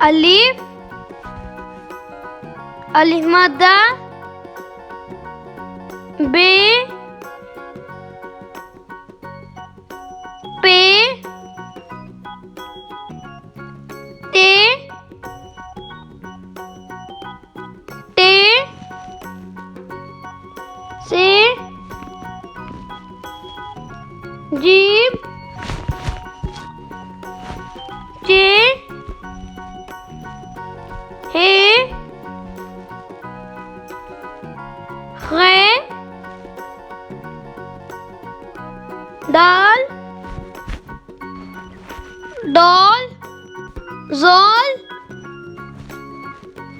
الف الف مادہ بے پے تے ٹے سے جیم چے ہے خے دال ڈال زال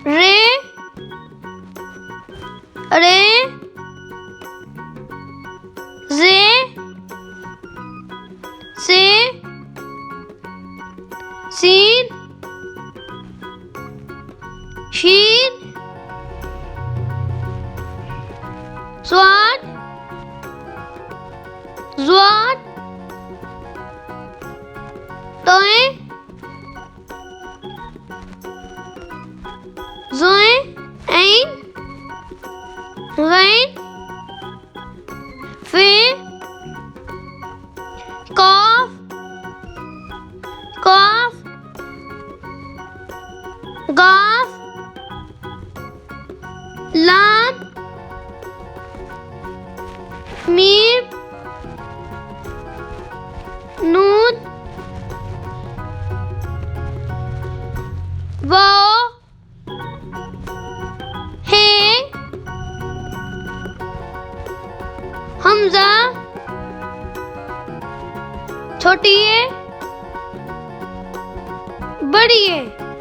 رے رے زے سے سین شین صاد زواد توئیں زوئیں عین غین فے قاف قاف قاف لام میم نون واو ہے حمزہ چھوٹی ہے بڑی ہے